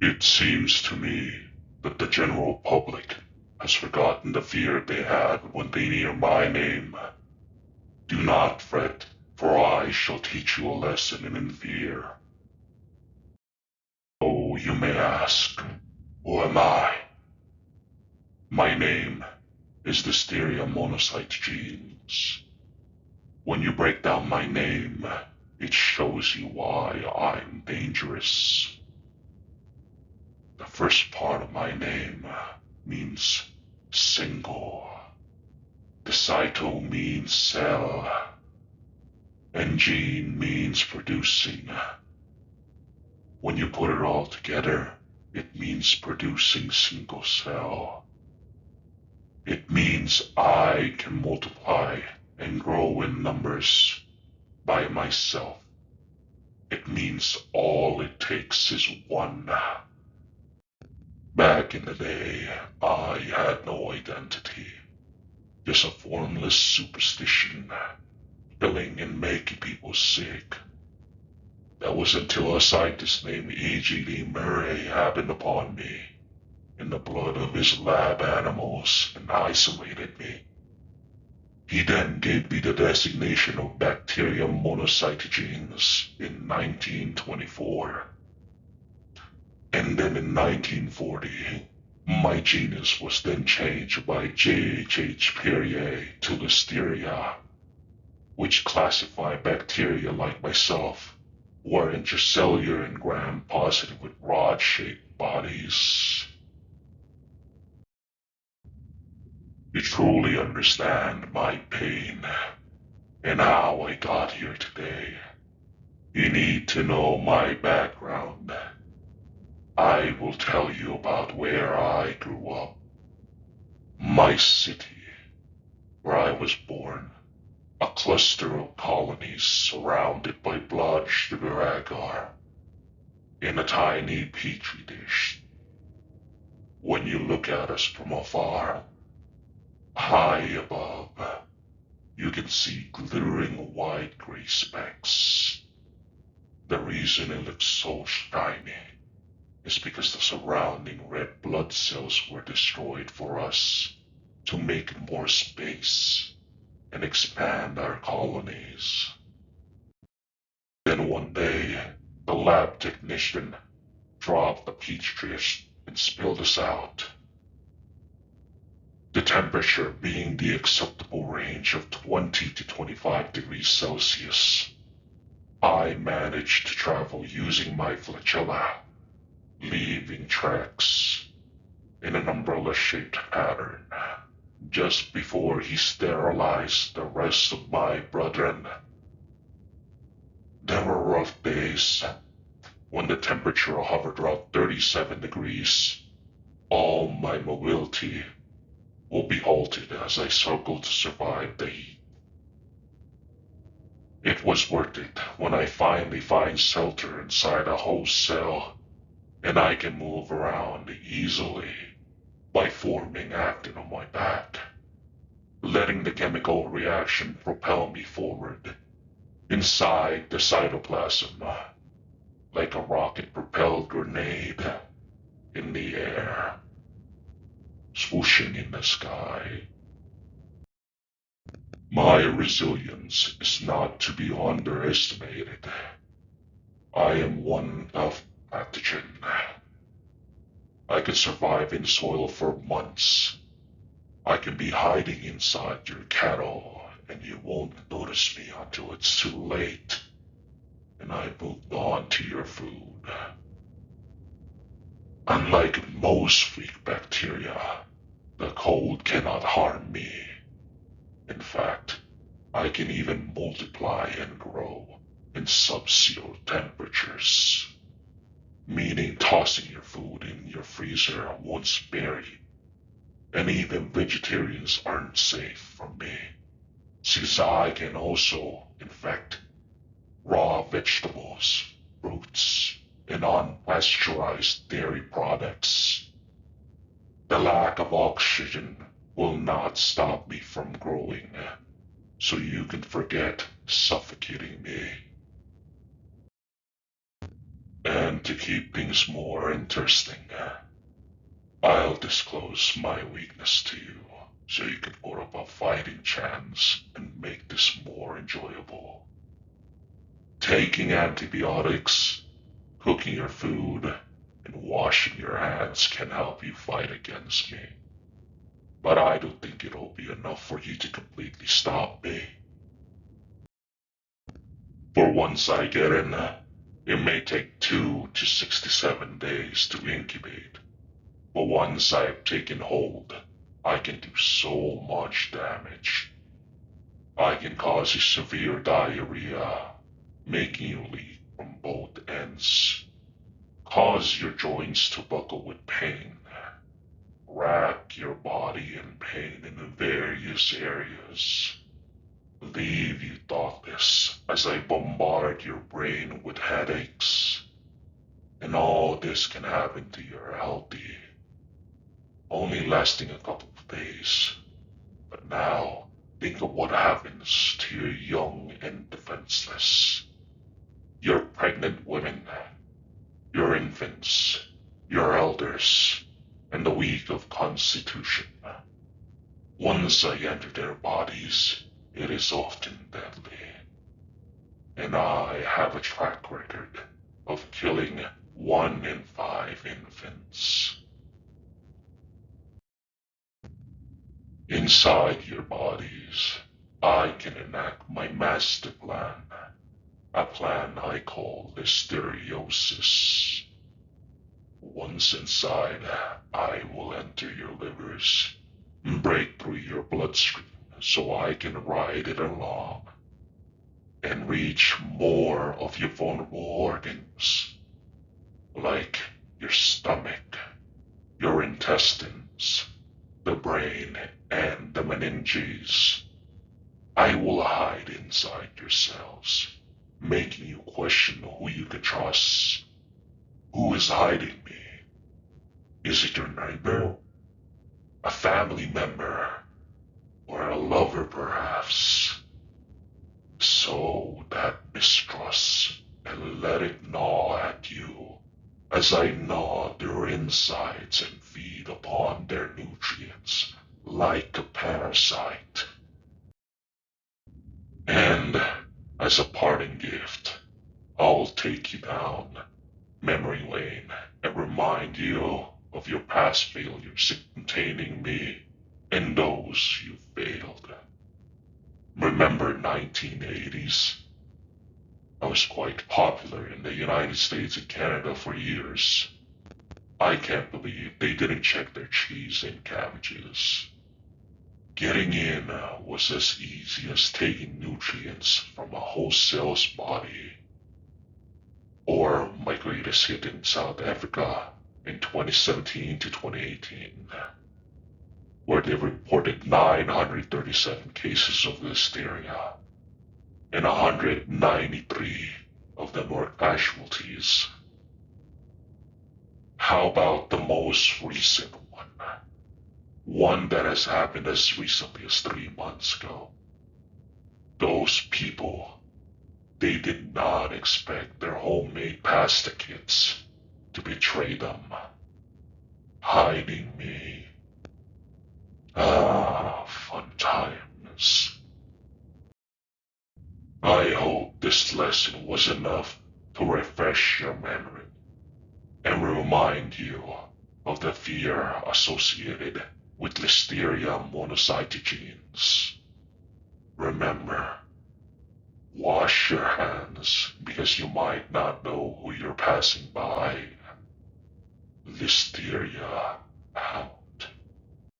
It seems to me that the general public has forgotten the fear they had when they hear my name. Do not fret, for I shall teach you a lesson in fear. Oh, you may ask, who am I? My name is the Listeria monocyte genes. When you break down my name, it shows you why I'm dangerous. The first part of my name means single. The cyto means cell, and gene means producing. When you put it all together, it means producing single cell. It means I can multiply and grow in numbers by myself. It means all it takes is one. Back in the day, I had no identity, just a formless superstition, killing and making people sick. That was until a scientist named E.G.D. Murray happened upon me in the blood of his lab animals and isolated me. He then gave me the designation of bacterium monocyte genes in 1924. And then in 1940, my genus was then changed by J.H.H. Perrier to Listeria, which classify bacteria like myself who are intracellular and gram-positive with rod-shaped bodies. You truly understand my pain and how I got here today. You need to know my background. I will tell you about where I grew up. My city, where I was born, a cluster of colonies surrounded by blood sugar agar in a tiny petri dish. When you look at us from afar, high above, you can see glittering white gray specks. The reason it looks so shiny is because the surrounding red blood cells were destroyed for us to make more space and expand our colonies. Then one day, the lab technician dropped the petri dish and spilled us out. The temperature being the acceptable range of 20 to 25 degrees Celsius. I managed to travel using my flagella, leaving tracks in an umbrella-shaped pattern just before he sterilized the rest of my brethren. There were rough days when the temperature hovered around 37 degrees. All my mobility will be halted as I struggled to survive the heat. It was worth it when I finally find shelter inside a host cell and I can move around easily by forming actin on my back, letting the chemical reaction propel me forward inside the cytoplasm like a rocket-propelled grenade in the air, swooshing in the sky. My resilience is not to be underestimated. I am one of pathogen. I can survive in soil for months. I can be hiding inside your cattle, and you won't notice me until it's too late, and I've moved on to your food. Unlike most weak bacteria, the cold cannot harm me. In fact, I can even multiply and grow in sub-zero temperatures, meaning tossing your food in your freezer won't spare you, and even vegetarians aren't safe from me, since I can also infect raw vegetables, fruits, and unpasteurized dairy products. The lack of oxygen will not stop me from growing, so you can forget suffocating me. And And to keep things more interesting, I'll disclose my weakness to you so you can put up a fighting chance and make this more enjoyable. Taking antibiotics, cooking your food, and washing your hands can help you fight against me. But I don't think it'll be enough for you to completely stop me. For once I get in, it may take 2 to 67 days to incubate. But once I have taken hold, I can do so much damage. I can cause you severe diarrhea, making you leak from both ends, cause your joints to buckle with pain, rack your body in pain in various areas, leave you thoughtless as I bombard your brain with headaches. And all this can happen to your healthy, only lasting a couple of days. But now, think of what happens to your young and defenseless. Your pregnant women, your infants, your elders, and the weak of constitution. Once I enter their bodies, it is often deadly. And I have a track record of killing 1 in 5 infants. Inside your bodies, I can enact my master plan, a plan I call Listeriosis. Once inside, I will enter your livers, break through your bloodstream so I can ride it along, and reach more of your vulnerable organs, like your stomach, your intestines, the brain, and the meninges. I will hide inside your cells, making you question who you can trust. Who is hiding me? Is it your neighbor? A family member? Or a lover, perhaps? Sow that mistrust and let it gnaw at you as I gnaw their insides and feed upon their nutrients like a parasite. And as a parting gift, I'll take you down memory lane and remind you of your past failures in containing me and those you failed. Remember 1980s? I was quite popular in the United States and Canada for years. I can't believe they didn't check their cheese and cabbages. Getting in was as easy as taking nutrients from a wholesale's body. Or my greatest hit in South Africa in 2017 to 2018, where they reported 937 cases of listeria, and 193 of them were casualties. How about the most recent one? One that has happened as recently as 3 months ago. Those people, they did not expect their homemade pasta kits to betray them, hiding me. Ah, fun times. I hope this lesson was enough to refresh your memory and remind you of the fear associated with Listeria monocytogenes. Remember, wash your hands because you might not know who you're passing by. Listeria out.